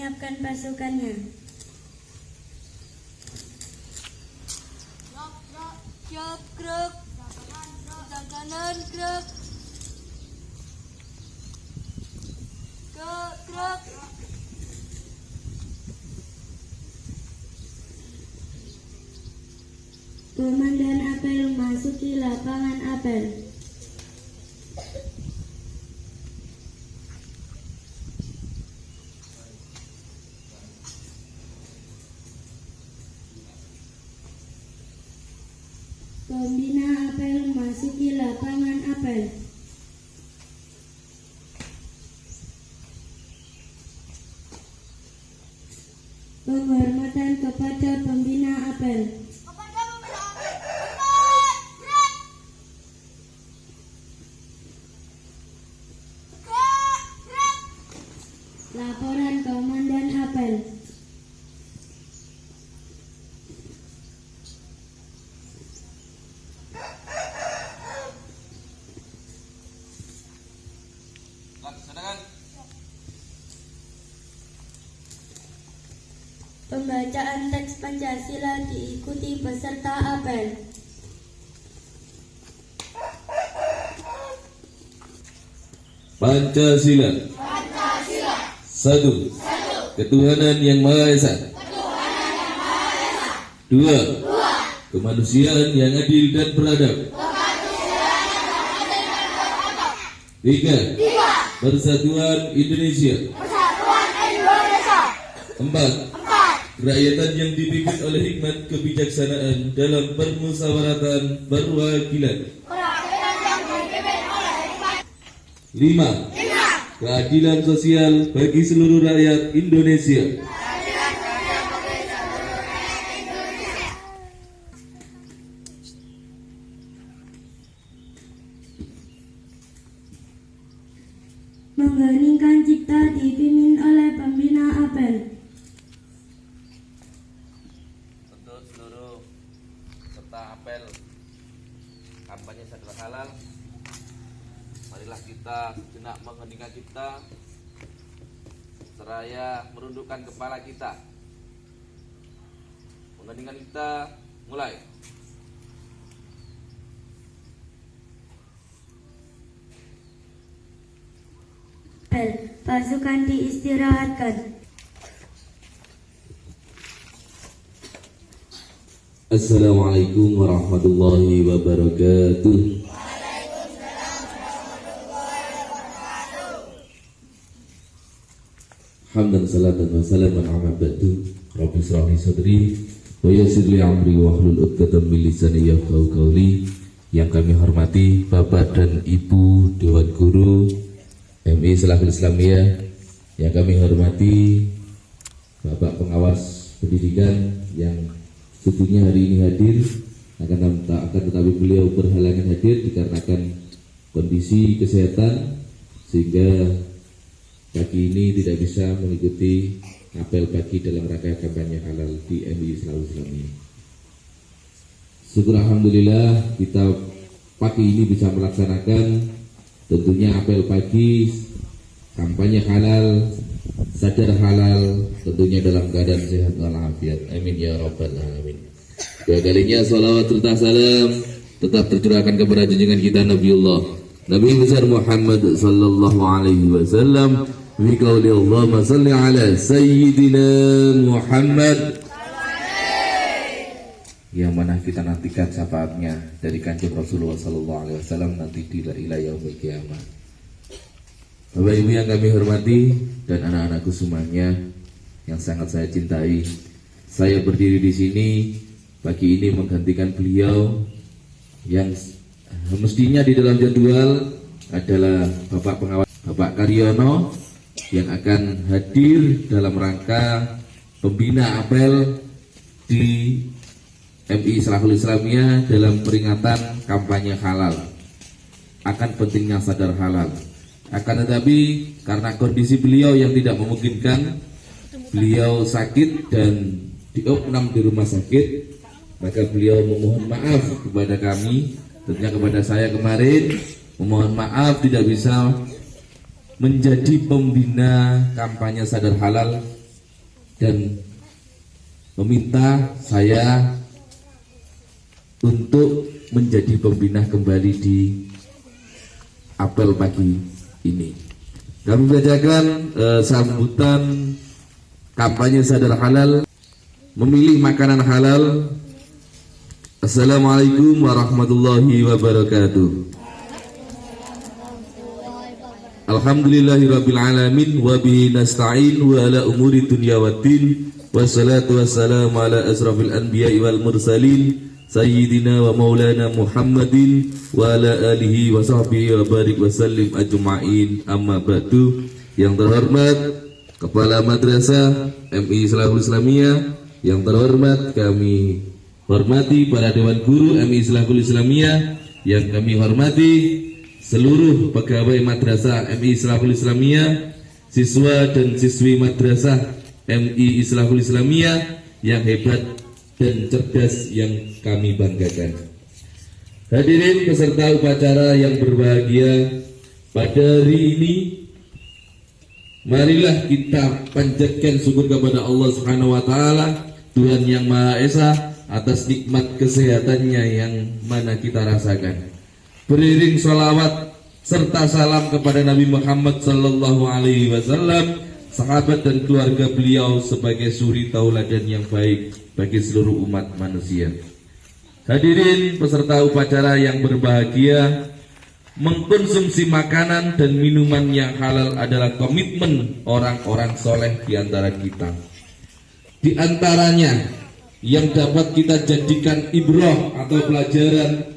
menyiapkan pasukannya. Siap, gerak. Sebelah kanan, gerak. Gerak. Komandan apel memasuki lapangan apel. Pembina apel memasuki lapangan apel. Penghormatan kepada pembina apel. Laporan Komandan apel. Pembacaan teks Pancasila diikuti peserta apel. Pancasila. Satu. Ketuhanan yang Maha Esa. Dua. Kemanusiaan yang adil dan beradab. Tiga. Persatuan Indonesia. Empat. Kerakyatan yang dipimpin oleh hikmat kebijaksanaan dalam permusyawaratan perwakilan. Lima. Keadilan sosial bagi seluruh rakyat Indonesia. Mengheningkan cipta dipimpin oleh pembina apel. Untuk seluruh peserta apel kampanye sadar halal, marilah kita sejenak mengheningkan cipta seraya merundukkan kepala kita. Mengheningkan kita mulai. Pasukan diistirahatkan. Assalamualaikum warahmatullahi wabarakatuh. Hamdan salatan wa salaman ala ba'du. Rabbi shrah li sadri wa yassir li amri wa hlul 'uqdatam min lisani yafqahu qawli. Yang kami hormati Bapak dan Ibu Dewan Guru MI Salafiyah Islamiyah, yang kami hormati Bapak Pengawas Pendidikan yang sebetulnya hari ini hadir, akan tetapi beliau berhalangan hadir dikarenakan kondisi kesehatan, sehingga pagi ini tidak bisa mengikuti apel pagi dalam rangka kampanye halal di MI Salafiyah Islamiyah. Syukur alhamdulillah kita pagi ini bisa melaksanakan tentunya apel pagi kampanye halal, sadar halal, tentunya dalam keadaan sehat walafiat. Amin ya rabbal alamin. Dua kalinya salawat serta salam tetap tercurahkan kepada junjungan kita Nabi besar Muhammad sallallahu alaihi wasallam. Bi qauli Allahumma salli ala sayyidina Muhammad, yang mana kita nantikan syafaatnya dari kanjeng Rasulullah sallallahu alaihi wasallam nanti di ila yaumil qiyamah. Bapak Ibu yang kami hormati dan anak-anakku semuanya yang sangat saya cintai, saya berdiri di sini pagi ini menggantikan beliau yang mestinya di dalam jadwal adalah Bapak Pengawas Bapak Karyono, yang akan hadir dalam rangka pembina apel di MI Salafiyah Islamiyah dalam peringatan kampanye halal, akan pentingnya sadar halal. Akan tetapi karena kondisi beliau yang tidak memungkinkan, beliau sakit dan diopnam di rumah sakit, maka beliau memohon maaf kepada kami, tentunya kepada saya kemarin, memohon maaf tidak bisa menjadi pembina kampanye sadar halal dan meminta saya untuk menjadi pembina kembali di apel pagi ini. Kami bacakan sambutan kampanye sadar halal, memilih makanan halal. Assalamualaikum warahmatullahi wabarakatuh. Alhamdulillahirabbil alamin wa bihi nasta'in wa ala umuri dunya waddin wassalatu wassalamu ala asrafil anbiya'i wal mursalin sayyidina wa maulana Muhammadin wa ala alihi wa sahbihi wa barik wa sallim ajma'in, amma ba'du. Yang terhormat Kepala Madrasah MI Islahul Islamiyah, yang terhormat kami hormati para Dewan Guru MI Islahul Islamiyah, yang kami hormati seluruh pegawai Madrasah MI Islahul Islamiyah, siswa dan siswi Madrasah MI Islahul Islamiyah yang hebat dan cerdas yang kami banggakan. Hadirin peserta upacara yang berbahagia, pada hari ini marilah kita panjatkan syukur kepada Allah Subhanahu wa taala, Tuhan yang Maha Esa, atas nikmat kesehatannya yang mana kita rasakan. Beriring sholawat serta salam kepada Nabi Muhammad sallallahu alaihi wasallam, sahabat dan keluarga beliau sebagai suri tauladan yang baik bagi seluruh umat manusia. Hadirin peserta upacara yang berbahagia, mengkonsumsi makanan dan minuman yang halal adalah komitmen orang-orang soleh di antara kita. Di antaranya yang dapat kita jadikan ibrah atau pelajaran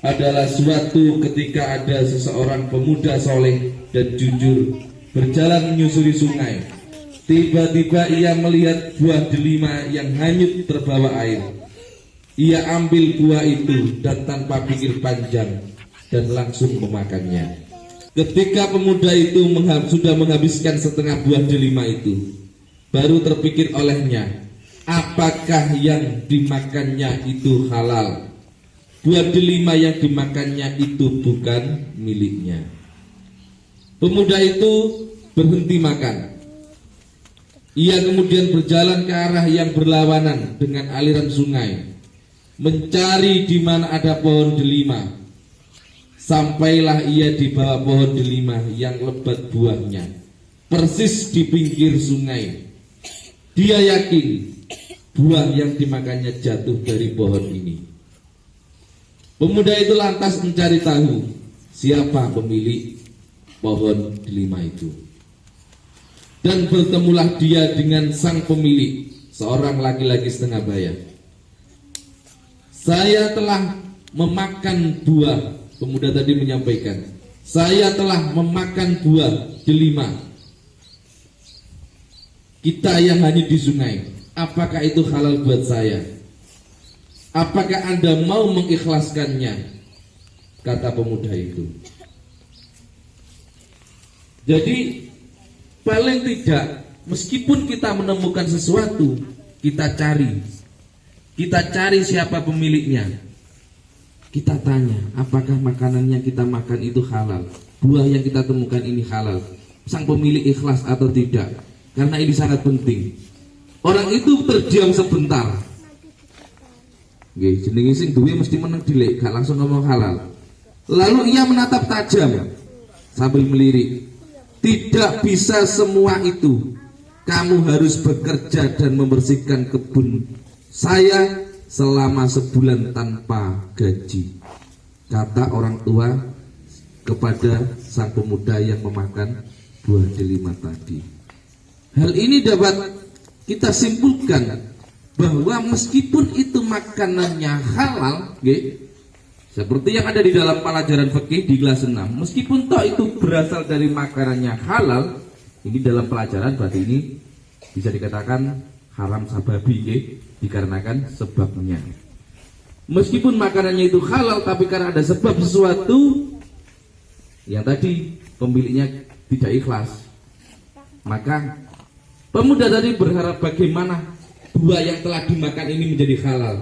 adalah suatu ketika ada seseorang pemuda soleh dan jujur berjalan menyusuri sungai. Tiba-tiba ia melihat buah delima yang hanyut terbawa air. Ia ambil buah itu dan tanpa pikir panjang dan langsung memakannya. Ketika pemuda itu sudah menghabiskan setengah buah delima itu, baru terpikir olehnya, apakah yang dimakannya itu halal? Buah delima yang dimakannya itu bukan miliknya. Pemuda itu berhenti makan. Ia kemudian berjalan ke arah yang berlawanan dengan aliran sungai, mencari di mana ada pohon delima. Sampailah ia di bawah pohon delima yang lebat buahnya, persis di pinggir sungai. Dia yakin buah yang dimakannya jatuh dari pohon ini. Pemuda itu lantas mencari tahu siapa pemilik pohon delima itu. Dan bertemulah dia dengan sang pemilik, seorang laki-laki setengah baya. Saya telah memakan buah, pemuda tadi menyampaikan, saya telah memakan buah delima kita yang hanyut di sungai. Apakah itu halal buat saya? Apakah Anda mau mengikhlaskannya? Kata pemuda itu. Jadi paling tidak, meskipun kita menemukan sesuatu, kita cari siapa pemiliknya. Kita tanya, apakah makanan yang kita makan itu halal? Buah yang kita temukan ini halal? Sang pemilik ikhlas atau tidak? Karena ini sangat penting. Orang itu terdiam sebentar. Nggih, jenenge sing duwe mesti meneng dilek, gak langsung ngomong halal. Lalu ia menatap tajam sambil melirik. Tidak bisa semua itu. Kamu harus bekerja dan membersihkan kebun saya selama sebulan tanpa gaji, kata orang tua kepada sang pemuda yang memakan buah delima tadi. Hal ini dapat kita simpulkan bahwa meskipun itu makanannya halal, seperti yang ada di dalam pelajaran fikih di kelas 6, meskipun toh itu berasal dari makanannya halal, ini dalam pelajaran berarti ini bisa dikatakan haram sababi, dikarenakan sebabnya. Meskipun makanannya itu halal, tapi karena ada sebab sesuatu yang tadi pemiliknya tidak ikhlas, maka pemuda tadi berharap bagaimana buah yang telah dimakan ini menjadi halal.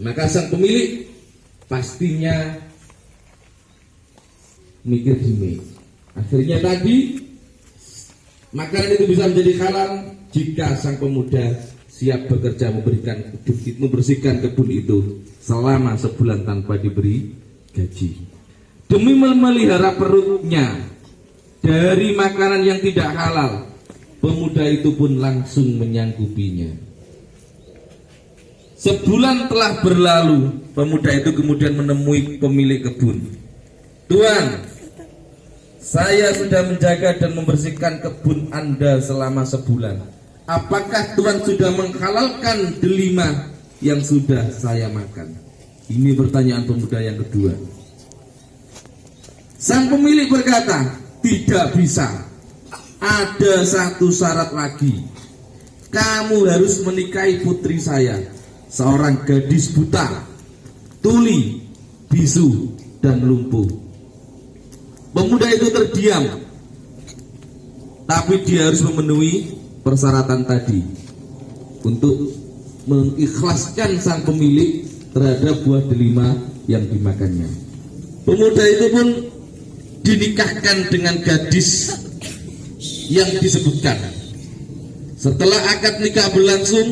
Maka sang pemilik pastinya mikir gini. Akhirnya tadi Makanan itu bisa menjadi halal jika sang pemuda siap bekerja membersihkan kebun itu selama sebulan tanpa diberi gaji. Demi memelihara perutnya dari makanan yang tidak halal, pemuda itu pun langsung menyanggupinya. Sebulan telah berlalu, pemuda itu kemudian menemui pemilik kebun. "Tuan, saya sudah menjaga dan membersihkan kebun Anda selama sebulan. Apakah Tuan sudah menghalalkan delima yang sudah saya makan?" Ini pertanyaan pemuda yang kedua. Sang pemilik berkata, "Tidak bisa. Ada satu syarat lagi. Kamu harus menikahi putri saya, seorang gadis buta, tuli, bisu, dan lumpuh." Pemuda itu terdiam, tapi dia harus memenuhi persyaratan tadi untuk mengikhlaskan sang pemilik terhadap buah delima yang dimakannya. Pemuda itu pun dinikahkan dengan gadis yang disebutkan. Setelah akad nikah berlangsung,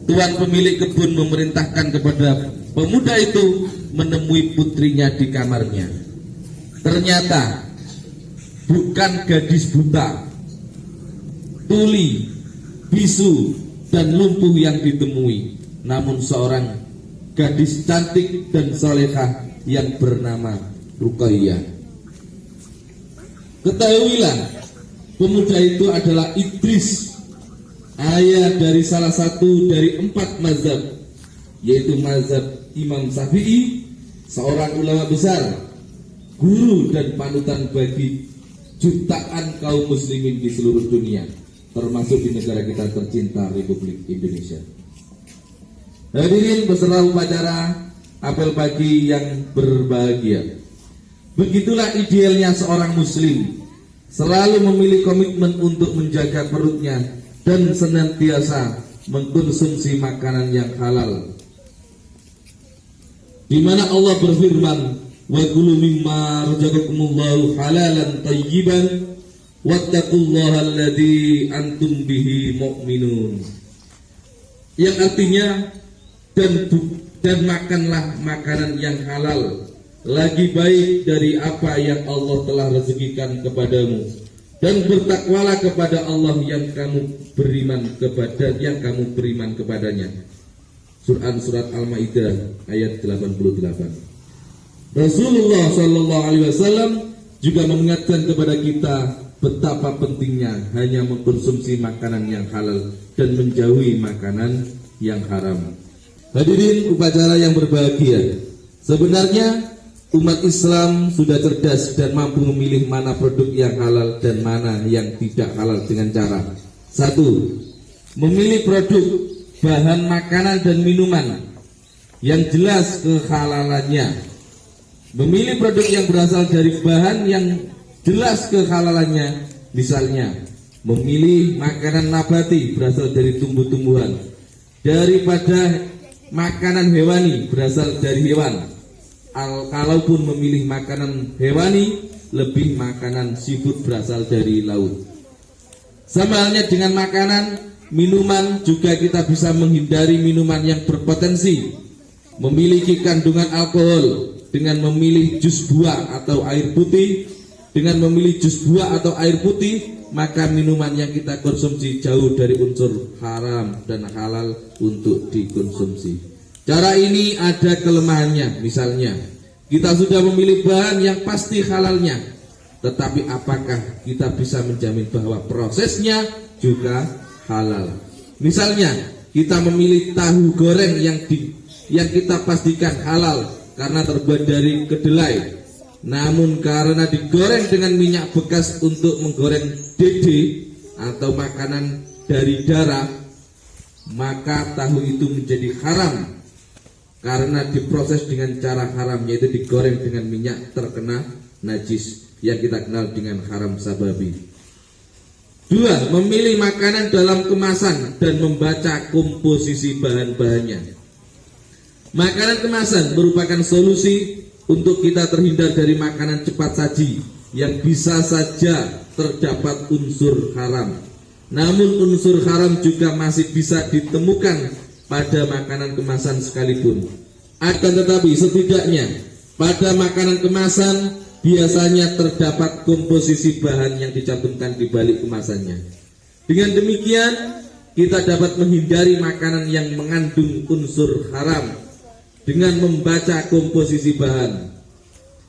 tuan pemilik kebun memerintahkan kepada pemuda itu menemui putrinya di kamarnya. Ternyata bukan gadis buta, tuli, bisu, dan lumpuh yang ditemui, namun seorang gadis cantik dan salehah yang bernama Ruqayyah. Ketahuilah, pemuda itu adalah Idris, ayah dari salah satu dari 4 mazhab, yaitu mazhab Imam Syafi'i, seorang ulama besar, guru dan panutan bagi jutaan kaum muslimin di seluruh dunia, termasuk di negara kita tercinta Republik Indonesia. Hadirin peserta upacara apel pagi yang berbahagia, begitulah idealnya seorang muslim, selalu memiliki komitmen untuk menjaga perutnya dan senantiasa mengkonsumsi makanan yang halal, di mana Allah berfirman, "Wa kulu mimma razaqakumullahu halalan thayyiban wattaqullaha alladzi antum bihi mu'minun." Yang artinya, dan makanlah makanan yang halal, lagi baik dari apa yang Allah telah rezekikan kepadamu, dan bertakwalah kepada Allah yang kamu beriman kepadanya. Surat Al-Maidah ayat 88. Rasulullah Shallallahu Alaihi Wasallam juga mengingatkan kepada kita betapa pentingnya hanya mengkonsumsi makanan yang halal dan menjauhi makanan yang haram. Hadirin upacara yang berbahagia, sebenarnya umat Islam sudah cerdas dan mampu memilih mana produk yang halal dan mana yang tidak halal dengan cara: 1. Memilih produk bahan makanan dan minuman yang jelas kehalalannya. Memilih produk yang berasal dari bahan yang jelas kehalalannya, misalnya memilih makanan nabati berasal dari tumbuh-tumbuhan daripada makanan hewani berasal dari hewan. Kalaupun memilih makanan hewani, lebih makanan seafood berasal dari laut. Sama halnya dengan makanan, minuman juga kita bisa menghindari minuman yang berpotensi memiliki kandungan alkohol dengan memilih jus buah atau air putih. Dengan memilih jus buah atau air putih, maka minuman yang kita konsumsi jauh dari unsur haram dan halal untuk dikonsumsi. Cara ini ada kelemahannya, misalnya kita sudah memilih bahan yang pasti halalnya, tetapi apakah kita bisa menjamin bahwa prosesnya juga halal? Misalnya kita memilih tahu goreng yang kita pastikan halal karena terbuat dari kedelai, namun karena digoreng dengan minyak bekas untuk menggoreng dede atau makanan dari darah, maka tahu itu menjadi haram karena diproses dengan cara haram, yaitu digoreng dengan minyak terkena najis yang kita kenal dengan haram sababi. 2. Memilih makanan dalam kemasan dan membaca komposisi bahan-bahannya. Makanan kemasan merupakan solusi untuk kita terhindar dari makanan cepat saji yang bisa saja terdapat unsur haram. Namun unsur haram juga masih bisa ditemukan pada makanan kemasan sekalipun. Akan tetapi setidaknya pada makanan kemasan biasanya terdapat komposisi bahan yang dicantumkan di balik kemasannya. Dengan demikian kita dapat menghindari makanan yang mengandung unsur haram dengan membaca komposisi bahan.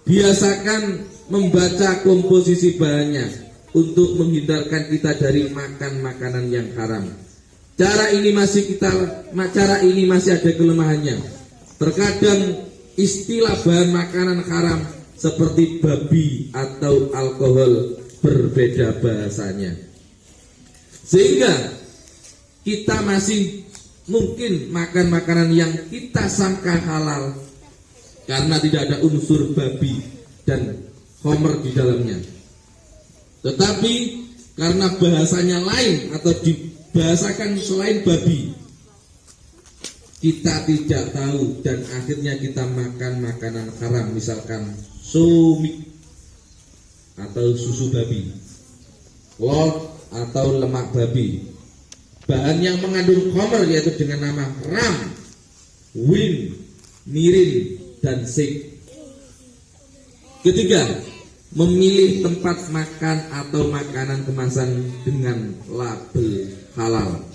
Biasakan membaca komposisi bahannya untuk menghindarkan kita dari makan makanan yang haram. Cara ini masih ada kelemahannya. Terkadang istilah bahan makanan haram seperti babi atau alkohol berbeda bahasanya, sehingga kita masih mungkin makan makanan yang kita sangka halal karena tidak ada unsur babi dan khamr di dalamnya. Tetapi karena bahasanya lain atau dibahasakan selain babi, kita tidak tahu dan akhirnya kita makan makanan haram, misalkan sumik atau susu babi, lot atau lemak babi, bahan yang mengandung khamr yaitu dengan nama ram, win, mirin, dan sik. Ketiga, memilih tempat makan atau makanan kemasan dengan label halal.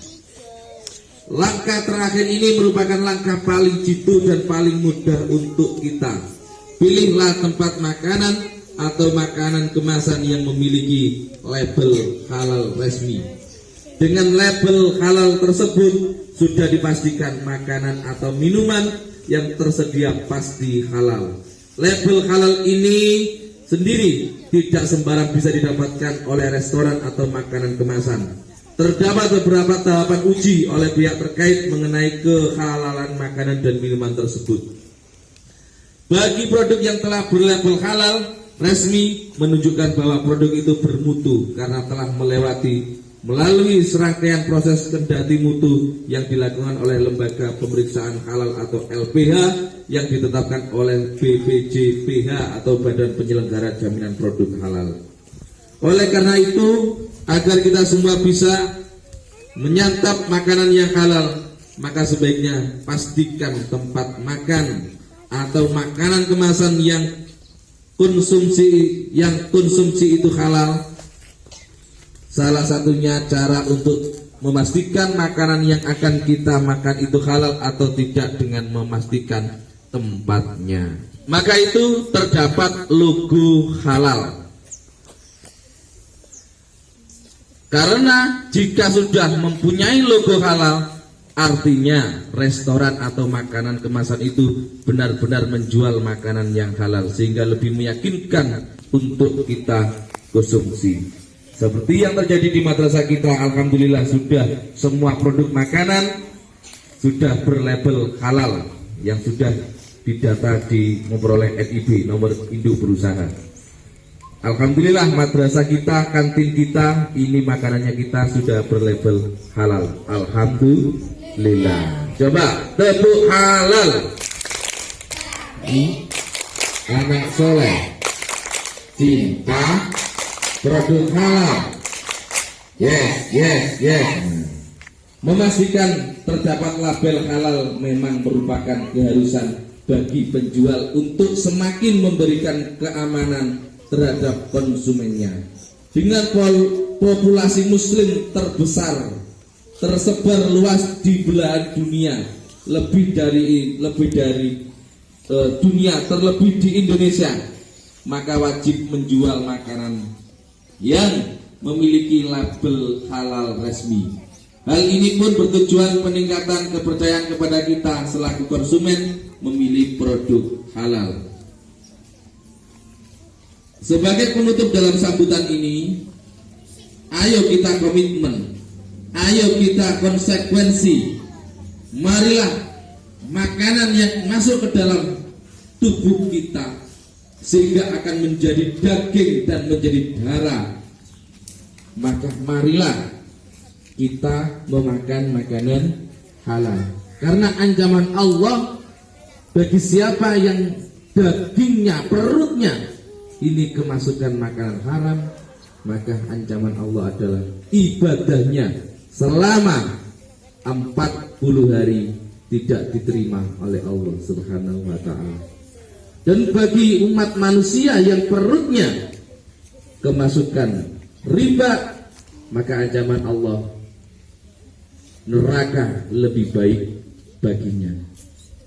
Langkah terakhir ini merupakan langkah paling jitu dan paling mudah untuk kita. Pilihlah tempat makanan atau makanan kemasan yang memiliki label halal resmi. Dengan label halal tersebut sudah dipastikan makanan atau minuman yang tersedia pasti halal. Label halal ini sendiri tidak sembarang bisa didapatkan oleh restoran atau makanan kemasan. Terdapat beberapa tahapan uji oleh pihak terkait mengenai kehalalan makanan dan minuman tersebut. Bagi produk yang telah berlabel halal resmi menunjukkan bahwa produk itu bermutu karena telah melalui serangkaian proses kendati mutu yang dilakukan oleh Lembaga Pemeriksaan Halal atau LPH yang ditetapkan oleh BPJPH atau Badan Penyelenggara Jaminan Produk Halal. Oleh karena itu, agar kita semua bisa menyantap makanan yang halal, maka sebaiknya pastikan tempat makan atau makanan kemasan yang konsumsi itu halal. Salah satunya cara untuk memastikan makanan yang akan kita makan itu halal atau tidak dengan memastikan tempatnya. Maka itu terdapat logo halal. Karena jika sudah mempunyai logo halal, artinya restoran atau makanan kemasan itu benar-benar menjual makanan yang halal, sehingga lebih meyakinkan untuk kita konsumsi. Seperti yang terjadi di madrasah kita, alhamdulillah sudah semua produk makanan sudah berlabel halal yang sudah didata memperoleh NIB, nomor induk berusaha. Alhamdulillah madrasah kita, kantin kita, ini makanannya kita sudah berlabel halal. Alhamdulillah. Coba tepuk halal. Anak soleh, cinta produk halal. Yes. Memastikan terdapat label halal memang merupakan keharusan bagi penjual untuk semakin memberikan keamanan terhadap konsumennya. Dengan populasi muslim terbesar tersebar luas di belahan dunia, lebih dari dunia, terlebih di Indonesia, maka wajib menjual makanan yang memiliki label halal resmi. Hal ini pun bertujuan peningkatan kepercayaan kepada kita selaku konsumen memilih produk halal. Sebagai penutup dalam sambutan ini, ayo kita komitmen, ayo kita konsekuensi. Marilah makanan yang masuk ke dalam tubuh kita sehingga akan menjadi daging dan menjadi darah, maka marilah kita memakan makanan halal. Karena ancaman Allah bagi siapa yang dagingnya, perutnya ini kemasukan makanan haram, maka ancaman Allah adalah ibadahnya selama 40 hari tidak diterima oleh Allah Subhanahu wa ta'ala. Dan bagi umat manusia yang perutnya kemasukan riba, maka ancaman Allah neraka lebih baik baginya.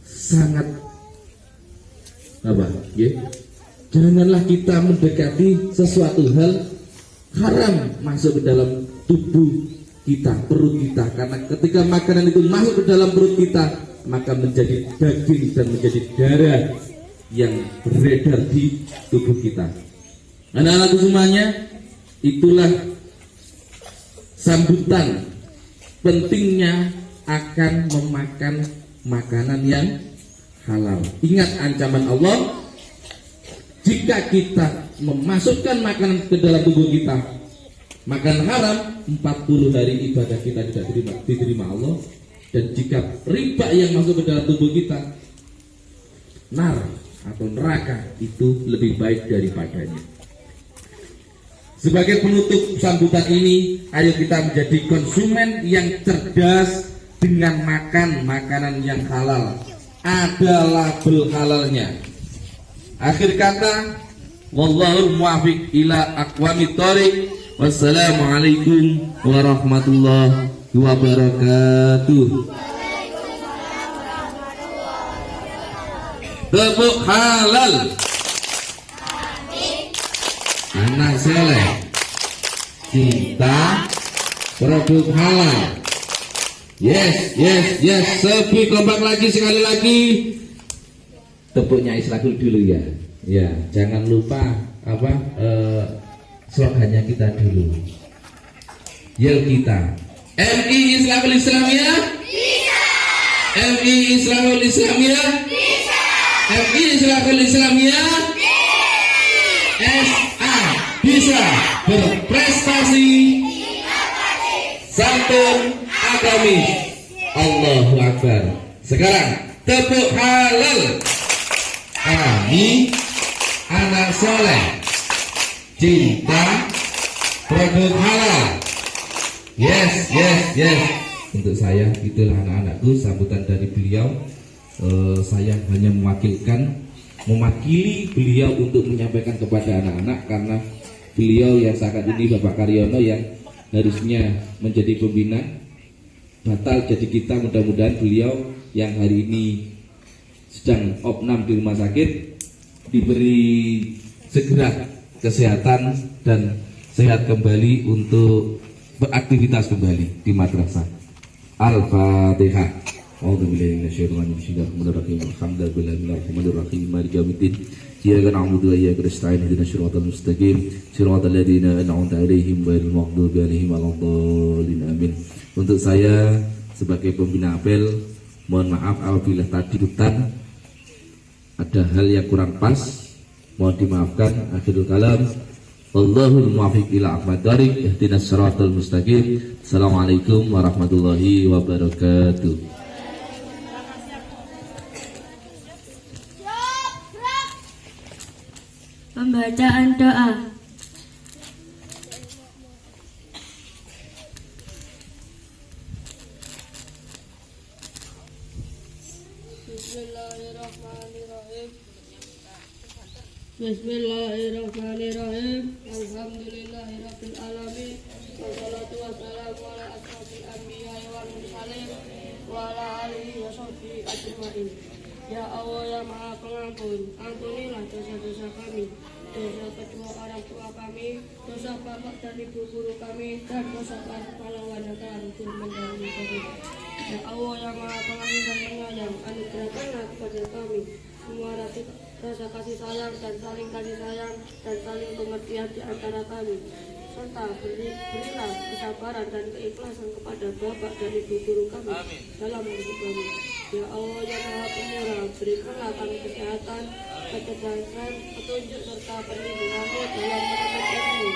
Sangat apa? Ya? Janganlah kita mendekati sesuatu hal haram masuk ke dalam tubuh kita, perut kita, karena ketika makanan itu masuk ke dalam perut kita, maka menjadi daging dan menjadi darah yang beredar di tubuh kita. Anak-anakku semuanya, itulah sambutan pentingnya akan memakan makanan yang halal. Ingat ancaman Allah, jika kita memasukkan makanan ke dalam tubuh kita, makan haram, 40 hari ibadah kita tidak diterima Allah. Dan jika riba yang masuk ke dalam tubuh kita, nar atau neraka, itu lebih baik daripadanya. Sebagai penutup sambutan ini, ayo kita menjadi konsumen yang cerdas dengan makan makanan yang halal. Ada label halalnya. Akhir kata, wallahul muwaffiq ila aqwamit thoriq. Wassalamualaikum warahmatullahi wabarakatuh. Tepuk halal. Anak soleh, cinta, produk halal. Yes, yes, yes. Sepi kompak lagi, sekali lagi. Tepuknya Israfil dulu ya. Ya, jangan lupa apa slogannya kita dulu. Yel kita. MI Islamul Islamiyah bisa. MI Islamul Islamiyah bisa. MI Islamul Islamiyah SA bisa berprestasi, santun, agamis. Allahu Akbar. Sekarang tepuk halal. Kami anak soleh, cinta, produk halal. Yes, yes, yes. Untuk saya, itulah anak-anakku sambutan dari beliau. Saya hanya mewakili beliau untuk menyampaikan kepada anak-anak, karena beliau yang saat ini Bapak Karyono yang harusnya menjadi pembina batal jadi kita. Mudah-mudahan beliau yang hari ini sedang opnam di rumah sakit diberi segera kesehatan dan sehat kembali untuk beraktivitas kembali di madrasah. Al-Fatihah. A'udzubillahi minasyaitonir rajim. Bismillahirrahmanirrahim. Alhamdulillahirrahmanirrahim. Maliki yaumiddin. Iyyaka na'budu wa iyyaka nasta'in. Ihdinas siratal mustaqim. Siratal ladzina an'amta 'alaihim ghairil maghdubi 'alaihim waladdallin. Amin. Untuk saya sebagai pembina apel, mohon maaf apabila tadi hutan ada hal yang kurang pas, mohon dimaafkan. Akhirul kalam, wallahul muwaffiq ila aqwamit thoriq. Ihdinas siratal mustaqim. Assalamualaikum warahmatullahi wabarakatuh. Pembacaan doa. Bismillahirrahmanirrahim. Bismillahirrahmanirrahim. Alhamdulillahirabbil alamin. Wassalatu wassalamu ala asyrofil anbiya'i wal mursalin wa ala alihi wa sahbihi ajmain. Ya Allah yang Maha Pengampun, ampunilah dosa-dosa kami, dosa kedua orang tua kami, dosa bapak dan ibu guru kami, dan dosa para pahlawan yang telah mendahului kami. Ya Allah yang Maha Pengasih dan Penyayang, anugerahkanlah kepada kami semua rasa kasih sayang dan saling kasih sayang dan saling pengertian di antara kami, serta berilah kesabaran dan keikhlasan kepada bapak dan ibu guru kami dalam hidup kami. Ya Allah yang Maha Pemurah, berikanlah kami kesehatan, kecerdasan, petunjuk serta perlindungan-Mu dalam menuntut ilmu,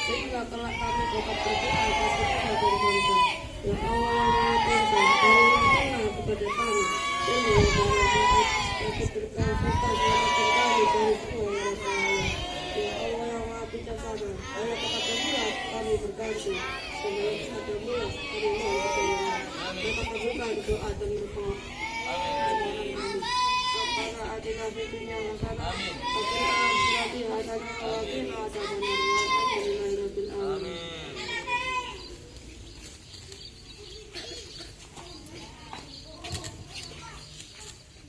sehingga kelak kami dapat berdoa bagi kita dan bangsa. Ya Allah yang Maha Kuasa, berikanlah kepada kami ilmu yang bermanfaat, bagi berkah serta selamatkan kami dari semua yang bahaya. Ya bijaksana. Oleh kepada bulat kami berganti, dan oleh kepada bulat kami mohon pertolongan. Maka kabulkan doa dan berdoa. Rabbana atina fid dunya hasanah wa fil akhirati hasanah wa qina adzabannar. Walhamdulillahi rabbil alamin.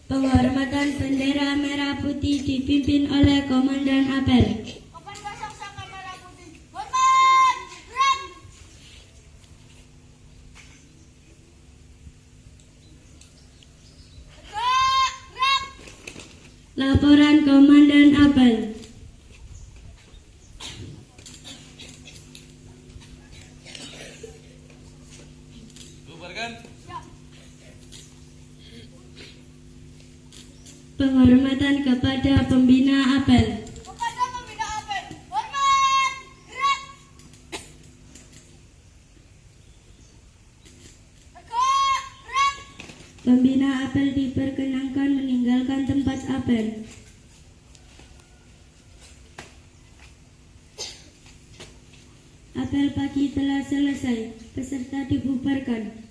Penghormatan bendera merah putih dipimpin oleh Komandan Apel. Laporan Komandan Apel. Penghormatan kepada pembina apel. Hormat, gerak. Tegak, gerak. Pembina apel diperkenankan meninggalkan tempat apel. Apel pagi telah selesai, peserta dibubarkan.